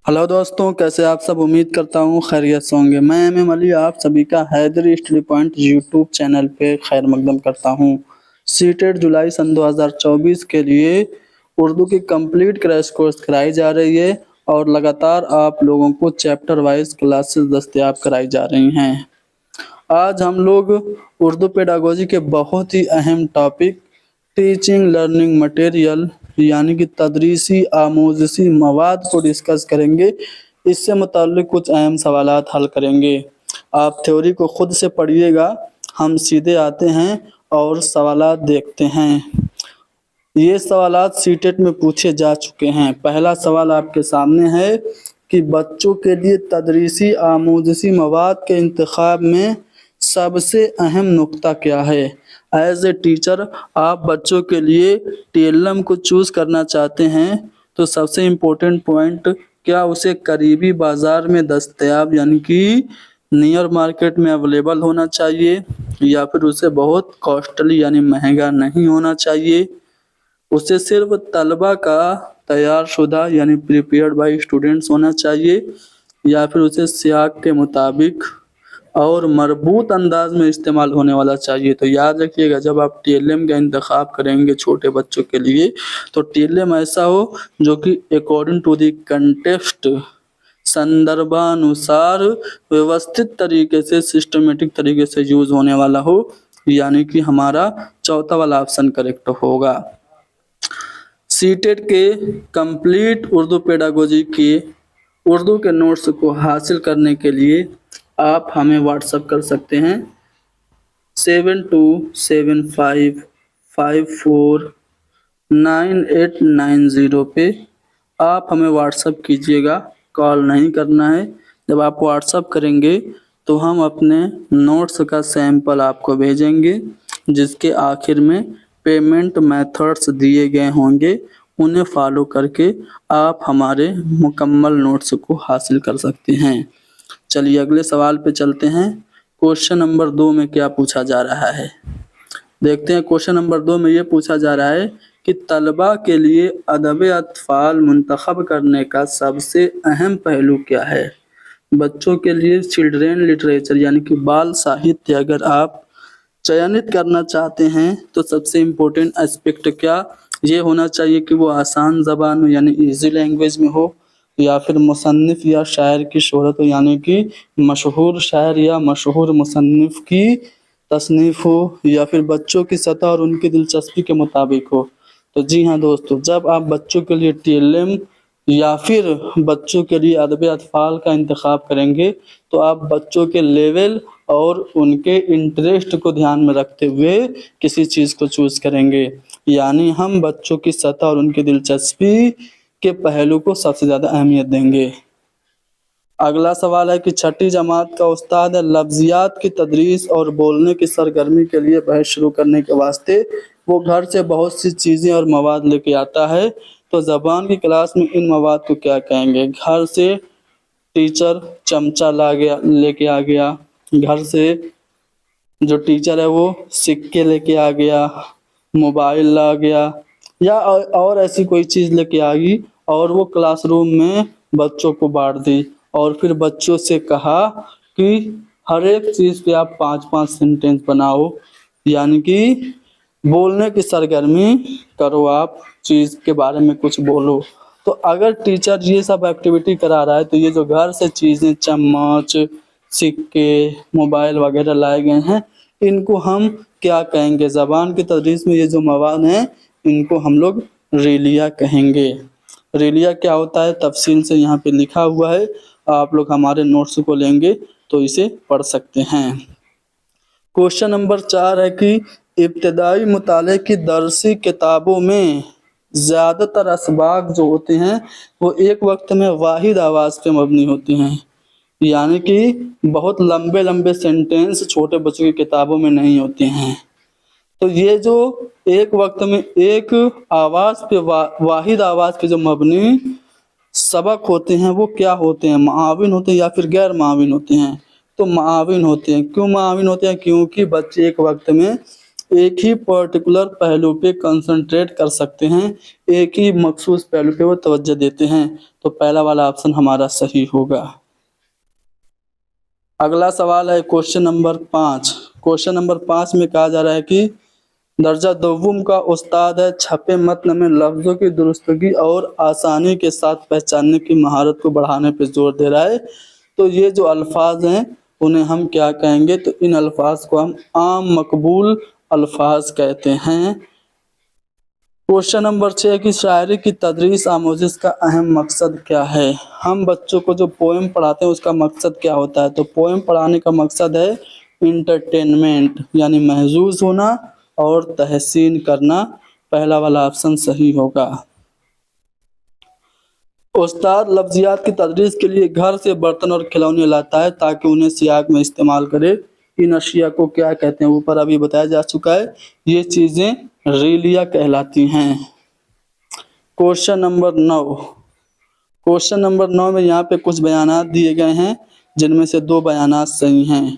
Hello दोस्तों, कैसे आप सब। उम्मीद करता हूँ खैरियत से होंगे। मैं एम अली आप सभी का Haidari study point YouTube channel पे खैर मकदम करता हूँ। सीटेट जुलाई सन 2024 के लिए उर्दू की कंप्लीट क्रैश कोर्स कराई जा रही है और लगातार आप लोगों को चैप्टर वाइज क्लासेस दस्तयाब कराई जा रही हैं। आज हम लोग उर्दू पेडागोजी के बहुत ही अहम टॉपिक टीचिंग लर्निंग मटेरियल यानी कि तदरीसी आमोज़ी मवाद को डिस्कस करेंगे। इससे मुताल्लिक कुछ अहम सवालात हल करेंगे। आप थ्योरी को खुद से पढ़िएगा, हम सीधे आते हैं और सवालात देखते हैं। ये सवालात सीटेट में पूछे जा चुके हैं। पहला सवाल आपके सामने है कि बच्चों के लिए तदरीसी आमोज़ी मवाद के इंतखाब में सबसे अहम नुक्ता क्या है। एज ए टीचर आप बच्चों के लिए टीएलएम को चूज़ करना चाहते हैं तो सबसे इम्पोर्टेंट पॉइंट, क्या उसे करीबी बाज़ार में दस्तयाब यानी कि नियर मार्केट में अवेलेबल होना चाहिए या फिर उसे बहुत कॉस्टली यानी महंगा नहीं होना चाहिए। उसे सिर्फ तलबा का तैयार शुदा यानी प्रिपेयर्ड बाय स्टूडेंट्स होना चाहिए या फिर उसे सियाक के मुताबिक और मरबूत अंदाज में इस्तेमाल होने वाला चाहिए। तो याद रखिएगा, जब आप टीएलएम का इंतखाब करेंगे छोटे बच्चों के लिए तो टीएलएम ऐसा हो जो कि अकॉर्डिंग टू द कंटेक्स्ट संदर्भानुसार व्यवस्थित तरीके से सिस्टमेटिक तरीके से यूज होने वाला हो, यानी कि हमारा चौथा वाला ऑप्शन करेक्ट होगा। सीटेट के कंप्लीट उर्दू पेडागोजी के उर्दू के नोट्स को हासिल करने के लिए आप हमें व्हाट्सअप कर सकते हैं 7275549890 पे। आप हमें व्हाट्सअप कीजिएगा, कॉल नहीं करना है। जब आप व्हाट्सअप करेंगे तो हम अपने नोट्स का सैंपल आपको भेजेंगे जिसके आखिर में पेमेंट मेथड्स दिए गए होंगे। उन्हें फॉलो करके आप हमारे मुकम्मल नोट्स को हासिल कर सकते हैं। चलिए अगले सवाल पे चलते हैं। क्वेश्चन नंबर 2 में क्या पूछा जा रहा है, देखते हैं। क्वेश्चन नंबर 2 में ये पूछा जा रहा है कि तलबा के लिए अदब अतफाल मुंतखब करने का सबसे अहम पहलू क्या है। बच्चों के लिए चिल्ड्रेन लिटरेचर यानी कि बाल साहित्य अगर आप चयनित करना चाहते हैं तो सबसे इम्पोर्टेंट एस्पेक्ट क्या ये होना चाहिए कि वो आसान ज़बान में यानी इजी लैंग्वेज में हो, या फिर मुसन्निफ या शायर की शोहरत हो यानी कि मशहूर शायर या मशहूर मुसन्निफ की तसनीफ़ हो, या फिर बच्चों की सतह और उनकी दिलचस्पी के मुताबिक हो। तो जी हाँ दोस्तों, जब आप बच्चों के लिए टीएलएम या फिर बच्चों के लिए अदब अतफाल का इंतखाब करेंगे तो आप बच्चों के लेवल और उनके इंटरेस्ट को ध्यान में रखते हुए किसी चीज़ को चूज़ करेंगे, यानी हम बच्चों की सतह और उनकी दिलचस्पी के पहलू को सबसे ज़्यादा अहमियत देंगे। अगला सवाल है कि छठी जमात का उस्ताद है, लफ्ज़ियात की तदरीस और बोलने की सरगर्मी के लिए बहस शुरू करने के वास्ते वो घर से बहुत सी चीज़ें और मवाद लेके आता है। तो ज़बान की क्लास में इन मवाद को क्या कहेंगे। घर से टीचर चमचा लेके आ गया, घर से जो टीचर है वो सिक्के लेके आ गया, मोबाइल ला गया या और ऐसी कोई चीज़ लेके आ गई और वो क्लासरूम में बच्चों को बांट दी और फिर बच्चों से कहा कि हर एक चीज़ पे आप 5-5 सेंटेंस बनाओ, यानी कि बोलने की सरगर्मी करो, आप चीज़ के बारे में कुछ बोलो। तो अगर टीचर ये सब एक्टिविटी करा रहा है तो ये जो घर से चीज़ें चम्मच सिक्के मोबाइल वगैरह लाए गए हैं इनको हम क्या कहेंगे। ज़बान की तदरीस में ये जो मवाद हैं इनको हम लोग रेलिया कहेंगे। रेलिया क्या होता है तफसील से यहाँ पे लिखा हुआ है, आप लोग हमारे नोट्स को लेंगे तो इसे पढ़ सकते हैं। क्वेश्चन नंबर 4 है कि इब्तदाई मुताले की दरसी किताबों में ज़्यादातर असबाक जो होते हैं वो एक वक्त में वाहिद आवाज़ पे मबनी होती हैं, यानी कि बहुत लंबे लंबे सेंटेंस छोटे बच्चों की किताबों में नहीं होते हैं। तो ये जो एक वक्त में एक आवाज़ पे वाहिद आवाज़ पे जो मबनी सबक होते हैं वो क्या होते हैं, माविन होते हैं या फिर गैर माविन होते हैं। तो माविन होते हैं। क्यों माविन होते हैं? क्योंकि बच्चे एक वक्त में एक ही पर्टिकुलर पहलू पे कंसंट्रेट कर सकते हैं, एक ही मखसूस पहलू पे वो तवज्जो देते हैं। तो पहला वाला ऑप्शन हमारा सही होगा। अगला सवाल है क्वेश्चन नंबर 5। क्वेश्चन नंबर 5 में कहा जा रहा है कि दर्जा दोम का उस्ताद है, छपे मतन में लफ्जों की दुरुस्तगी और आसानी के साथ पहचानने की महारत को बढ़ाने पर जोर दे रहा है। तो ये जो अल्फाज हैं उन्हें हम क्या कहेंगे? तो इन अल्फाज को हम आम मकबूल अल्फाज कहते हैं। क्वेश्चन नंबर 6 की शायरी की तदरीस आमोजिश का अहम मकसद क्या है? हम बच्चों को जो पोएम पढ़ाते हैं उसका मकसद क्या होता है? तो पोएम पढ़ाने का मकसद है इंटरटेनमेंट, यानी महजूज होना और तहसीन करना। पहला वाला ऑप्शन सही होगा। उस्ताद लफ्जियात की तदरीस के लिए घर से बर्तन और खिलौने लाता है ताकि उन्हें सियाक में इस्तेमाल करे। इन अशिया को क्या कहते हैं? ऊपर अभी बताया जा चुका है, ये चीजें रीलिया कहलाती हैं। Question number 9। क्वेश्चन नंबर 9 में यहाँ पे कुछ बयानात दिए गए हैं जिनमें से 2 बयानात सही हैं।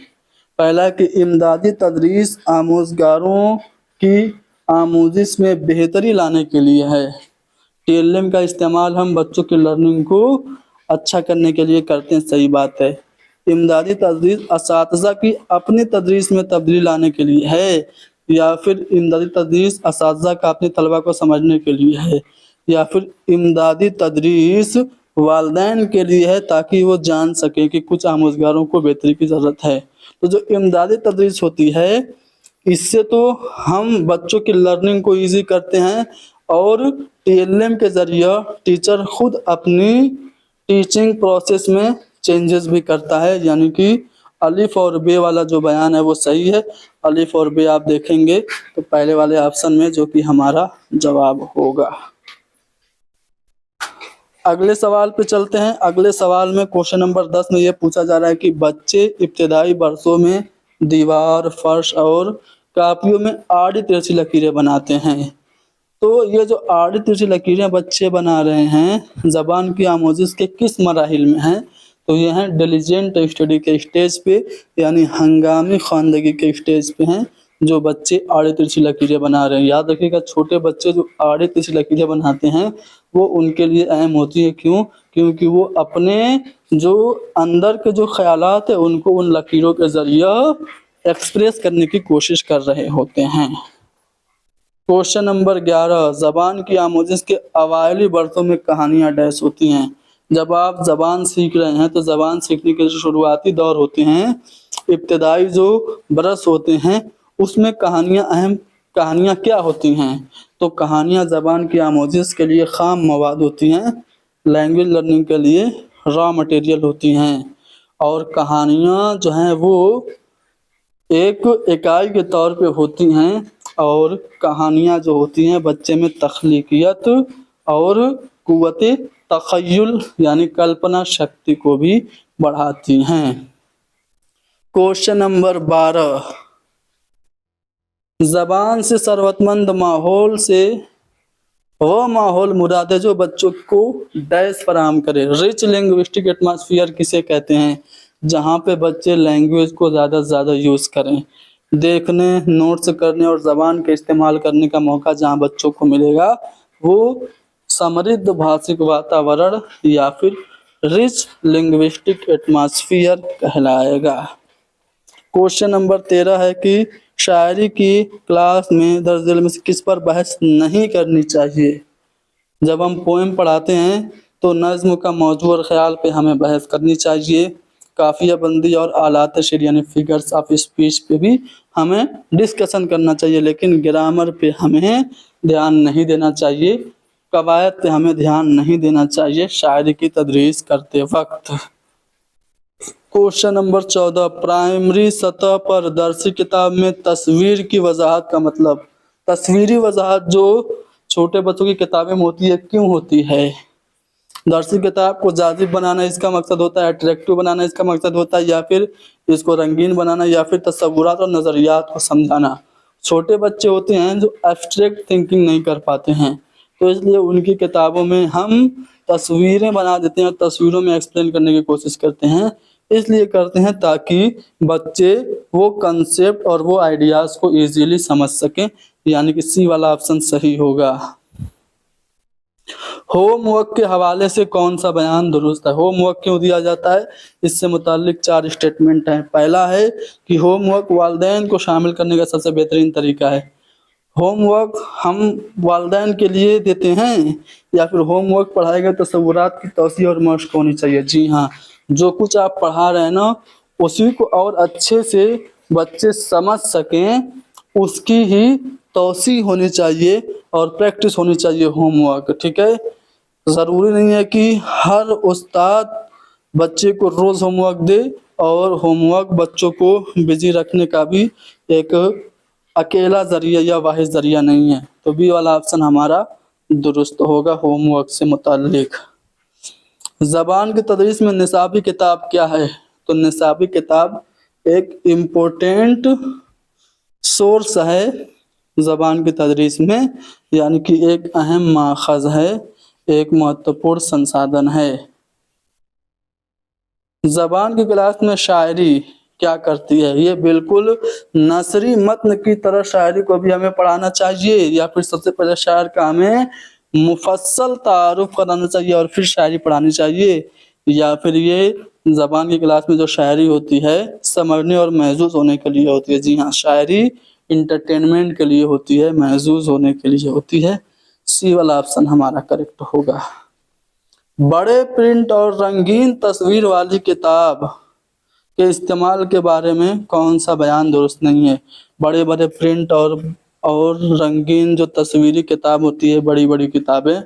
पहला है कि इमदादी तदरीस आमोजगारों की आमोजिश में बेहतरी लाने के लिए है। टीएलएम का इस्तेमाल हम बच्चों की लर्निंग को अच्छा करने के लिए करते हैं, सही बात है। इमदादी तदरीस असातिज़ा की अपनी तदरीस में तब्दीली लाने के लिए है, या फिर इमदादी तदरीस असातिज़ा का अपने तलबा को समझने के लिए है, या फिर इमदादी तदरीस वालिदैन के लिए है ताकि वो जान सके कि कुछ आमोजगारों को बेहतरी की ज़रूरत है। तो जो इमदादी तदरीस होती है इससे तो हम बच्चों की लर्निंग को ईजी करते हैं, और टीएलएम के ज़रिए टीचर खुद अपनी टीचिंग प्रोसेस में चेंजेस भी करता है। यानी कि अलिफ और बे वाला जो बयान है वो सही है। अलिफ और बे आप देखेंगे तो पहले वाले ऑप्शन में, जो कि हमारा जवाब होगा। अगले सवाल पे चलते हैं। अगले सवाल में क्वेश्चन नंबर 10 में ये पूछा जा रहा है कि बच्चे इब्तिदाई बरसों में दीवार, फर्श और कापियों में आड़ी तिरछी लकीरें बनाते हैं। तो ये जो आड़ी तिरछी लकीरें बच्चे बना रहे हैं ज़बान की आमोजिश के किस मराहिल में हैं? तो ये हैं डिलीजेंट स्टडी के स्टेज पे, यानी हंगामी ख़वानदगी के स्टेज पे हैं जो बच्चे आड़ी तिरछी लकीरें बना रहे हैं। याद रखिएगा, छोटे बच्चे जो आड़ी तिरछी लकीरें बनाते हैं वो उनके लिए अहम होती है। क्यों? क्योंकि वो अपने जो अंदर के जो ख्यालात है उनको उन लकीरों के ज़रिए एक्सप्रेस करने की कोशिश कर रहे होते हैं। क्वेश्चन नंबर 11, ज़बान की आमोजिश के अवाइली बरसों में कहानियाँ डैश होती हैं। जब आप ज़बान सीख रहे हैं तो ज़बान सीखने के जो शुरुआती दौर होते हैं, इब्तदाई जो बरस होते हैं, उसमें कहानियाँ क्या होती हैं? तो कहानियाँ ज़बान की आमोजिश के लिए खाम मवाद होती हैं, लैंग्वेज लर्निंग के लिए रॉ मटेरियल होती हैं। और कहानियाँ जो हैं वो एक इकाई के तौर पे होती हैं, और कहानियाँ जो होती हैं बच्चे में तख्लीकियत और कुव्वते तख़य्युल यानी कल्पना शक्ति को भी बढ़ाती हैं। क्वेश्चन नंबर 12, ज़बान से सरवतमंद माहौल से वो माहौल मुराद है जो बच्चों को डैश फराहम करे। रिच लिंग्विस्टिक एटमॉस्फेयर किसे कहते हैं? जहाँ पे बच्चे लैंग्वेज को ज़्यादा से ज़्यादा यूज़ करें, देखने, नोट्स करने और ज़बान के इस्तेमाल करने का मौका जहाँ बच्चों को मिलेगा वो समृद्ध भाषिक वातावरण या फिर रिच लिंग्विस्टिक एटमॉस्फेयर कहलाएगा। क्वेश्चन नंबर 13 है कि शायरी की क्लास में दर्ज झेल में से किस पर बहस नहीं करनी चाहिए? जब हम पोएम पढ़ाते हैं तो नज़्म का मौजू और ख्याल पे हमें बहस करनी चाहिए। काफिया बंदी और आलात शेर यानी फिगर्स ऑफ स्पीच पे भी हमें डिस्कशन करना चाहिए, लेकिन ग्रामर पे हमें ध्यान नहीं देना चाहिए, कवायद पे हमें ध्यान नहीं देना चाहिए शायरी की तदरीस करते वक्त। क्वेश्चन नंबर 14, प्राइमरी सतह पर दरसी किताब में तस्वीर की वजाहत का मतलब। तस्वीरी वजाहत जो छोटे बच्चों की किताबें में होती है, क्यों होती है? दरसी किताब को जाजिब बनाना इसका मकसद होता है, अट्रैक्टिव बनाना इसका मकसद होता है, या फिर इसको रंगीन बनाना, या फिर तस्वुरात और नज़रियात को समझाना। छोटे बच्चे होते हैं जो एब्स्ट्रैक्ट थिंकिंग नहीं कर पाते हैं, तो इसलिए उनकी किताबों में हम तस्वीरें बना देते हैं और तस्वीरों में एक्सप्लेन करने की कोशिश करते हैं। اس لیے کرتے ہیں تاکہ بچے وہ کنسیپٹ اور وہ آئیڈیاز کو ایزیلی سمجھ سکیں، یعنی کہ سی والا آپشن صحیح ہوگا۔ ہوم ورک کے حوالے سے کون سا بیان درست ہے؟ ہوم ورک کیوں دیا جاتا ہے؟ اس سے متعلق 4 اسٹیٹمنٹ ہیں۔ پہلا ہے کہ ہوم ورک والدین کو شامل کرنے کا سب سے بہترین طریقہ ہے۔ ہوم ورک ہم والدین کے لیے دیتے ہیں یا پھر ہوم ورک پڑھائے گئے تصورات کی توسیع اور مشق ہونی چاہیے؟ جی ہاں، جو کچھ آپ پڑھا رہے ہیں نا اسی کو اور اچھے سے بچے سمجھ سکیں اس کی ہی توسیع ہونی چاہیے اور پریکٹس ہونی چاہیے ہوم ورک، ٹھیک ہے؟ ضروری نہیں ہے کہ ہر استاد بچے کو روز ہوم ورک دے، اور ہوم ورک بچوں کو بزی رکھنے کا بھی ایک اکیلا ذریعہ یا واحد ذریعہ نہیں ہے۔ تو بی والا آپشن ہمارا درست ہوگا ہوم ورک سے متعلق۔ زبان کی تدریس میں نصابی کتاب کیا ہے؟ تو نصابی کتاب ایک امپورٹنٹ سورس ہے زبان کی تدریس میں، یعنی کہ ایک اہم ماخذ ہے، ایک مہتوپورن سنسادن ہے۔ زبان کی کلاس میں شاعری کیا کرتی ہے؟ یہ بالکل نثری متن کی طرح شاعری کو بھی ہمیں پڑھانا چاہیے، یا پھر سب سے پہلے شاعر کا ہمیں مفصل تعارف کرانا چاہیے اور پھر شاعری پڑھانی چاہیے، یا پھر یہ زبان کی کلاس میں جو شاعری ہوتی ہے سمجھنے اور محظوظ ہونے کے لیے ہوتی ہے؟ جی ہاں، شاعری انٹرٹینمنٹ کے لیے ہوتی ہے، محظوظ ہونے کے لیے ہوتی ہے۔ سی والا آپشن ہمارا کریکٹ ہوگا۔ بڑے پرنٹ اور رنگین تصویر والی کتاب کے استعمال کے بارے میں کون سا بیان درست نہیں ہے؟ بڑے بڑے پرنٹ اور رنگین جو تصویری کتاب ہوتی ہے، بڑی بڑی کتابیں،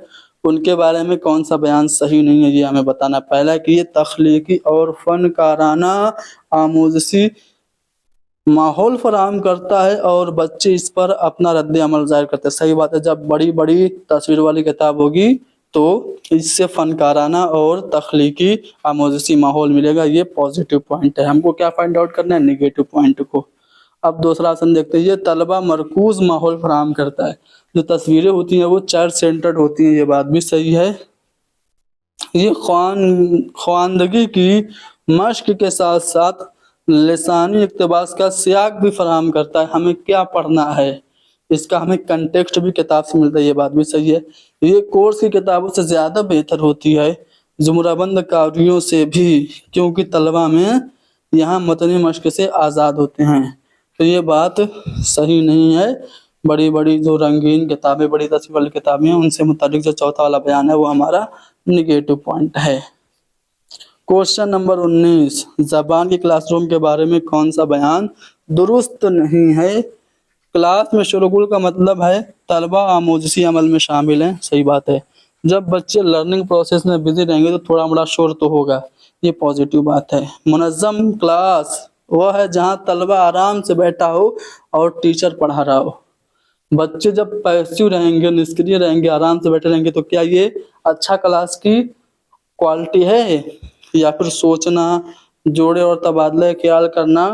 ان کے بارے میں کون سا بیان صحیح نہیں ہے؟ یہ ہمیں بتانا۔ پہلا کہ یہ تخلیقی اور فنکارانہ آموزشی ماحول فراہم کرتا ہے اور بچے اس پر اپنا رد عمل ظاہر کرتے ہیں۔ صحیح بات ہے، جب بڑی بڑی تصویر والی کتاب ہوگی تو اس سے فنکارانہ اور تخلیقی آموزشی ماحول ملے گا، یہ پازیٹیو پوائنٹ ہے۔ ہم کو کیا فائنڈ آؤٹ کرنا ہے؟ نیگیٹو پوائنٹ کو۔ اب دوسرا آپشن دیکھتے ہیں، یہ طلبہ مرکوز ماحول فراہم کرتا ہے۔ جو تصویریں ہوتی ہیں وہ چائلڈ سینٹرڈ ہوتی ہیں، یہ بات بھی صحیح ہے۔ یہ خواندگی کی مشق کے ساتھ ساتھ لسانی اقتباس کا سیاق بھی فراہم کرتا ہے۔ ہمیں کیا پڑھنا ہے اس کا ہمیں کنٹیکسٹ بھی کتاب سے ملتا ہے، یہ بات بھی صحیح ہے۔ یہ کورس کی کتابوں سے زیادہ بہتر ہوتی ہے، زمرہ بند کاریوں سے بھی، کیونکہ طلبہ میں یہاں متنی مشق سے آزاد ہوتے ہیں۔ تو یہ بات صحیح نہیں ہے۔ بڑی بڑی جو رنگین کتابیں، بڑی تصویر والی کتابیں ہیں، ان سے متعلق جو چوتھا والا بیان ہے وہ ہمارا نیگیٹو پوائنٹ ہے۔ کوشچن نمبر 19، زبان کی کلاس روم کے بارے میں کون سا بیان درست نہیں ہے؟ کلاس میں شرغل کا مطلب ہے طلبہ آموزشی عمل میں شامل ہیں، صحیح بات ہے۔ جب بچے لرننگ پروسیس میں بزی رہیں گے تو تھوڑا بڑا شور تو ہوگا، یہ پازیٹیو بات ہے۔ منظم کلاس وہ ہے جہاں طلبہ آرام سے بیٹھا ہو اور ٹیچر پڑھا رہا ہو۔ بچے جب پیسیو رہیں گے، نسکریہ رہیں گے، آرام سے بیٹھے رہیں گے، تو کیا یہ اچھا کلاس کی کوالٹی ہے؟ یا پھر سوچنا، جوڑے اور تبادلہ خیال کرنا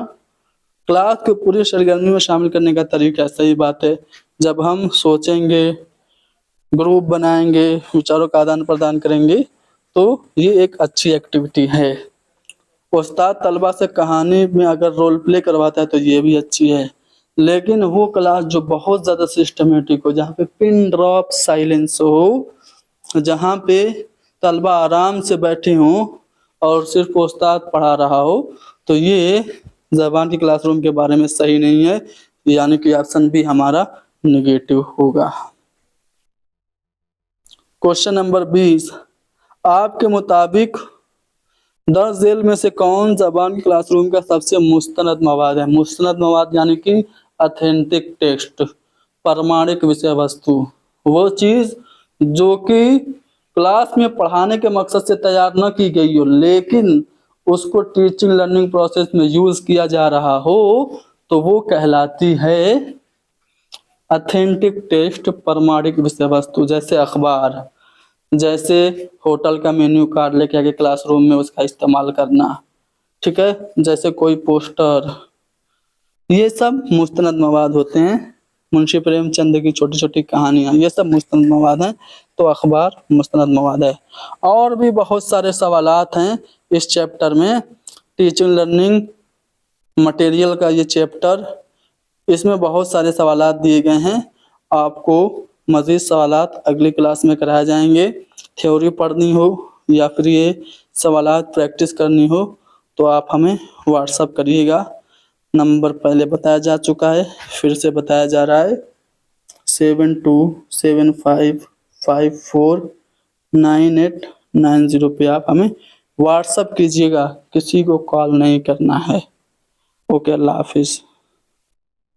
کلاس کو پوری سرگرمی میں شامل کرنے کا طریقہ ہے، صحیح بات ہے۔ جب ہم سوچیں گے، گروپ بنائیں گے، وچاروں کا آدان پردان کریں گے تو یہ ایک اچھی ایکٹیویٹی ہے۔ استاد طلبہ سے کہانی میں اگر رول پلے کرواتا ہے تو یہ بھی اچھی ہے، لیکن وہ کلاس جو بہت زیادہ سسٹمیٹک ہو، جہاں پہ پن ڈراپ سائلنس ہو، جہاں پہ طلبہ آرام سے بیٹھے ہوں اور صرف استاد پڑھا رہا ہو، تو یہ زبان کی کلاس روم کے بارے میں صحیح نہیں ہے، یعنی کہ آپشن بھی ہمارا نیگیٹو ہوگا۔ کوشچن نمبر 20، آپ کے مطابق درج ذیل میں سے کون زبان کی کلاس روم کا سب سے مستند مواد ہے؟ مستند مواد یعنی کہ اتھینٹک ٹیکسٹ، پرمانک وشے وستو، وہ چیز جو کہ کلاس میں پڑھانے کے مقصد سے تیار نہ کی گئی ہو لیکن اس کو ٹیچنگ لرننگ پروسیس میں یوز کیا جا رہا ہو، تو وہ کہلاتی ہے اتھینٹک ٹیکسٹ، پرمانک وشے وستو۔ جیسے اخبار، جیسے ہوٹل کا مینیو کارڈ لے کے آگے کلاس روم میں اس کا استعمال کرنا، ٹھیک ہے، جیسے کوئی پوسٹر، یہ سب مستند مواد ہوتے ہیں۔ منشی پریم چند کی چھوٹی چھوٹی کہانیاں، یہ سب مستند مواد ہیں، تو اخبار مستند مواد ہے۔ اور بھی بہت سارے سوالات ہیں اس چیپٹر میں، टीचिंग लर्निंग मटेरियल का ये चैप्टर, इसमें बहुत सारे सवालात दिए गए हैं। आपको मज़ीद सवालात अगली क्लास में कराए जाएंगे। थ्योरी पढ़नी हो या फिर ये सवालात प्रैक्टिस करनी हो तो आप हमें व्हाट्सअप करिएगा। नंबर पहले बताया जा चुका है, फिर से बताया जा रहा है 7275549890 पे आप हमें व्हाट्सअप कीजिएगा, किसी को कॉल नहीं करना है। ओके, अल्लाह हाफिज़।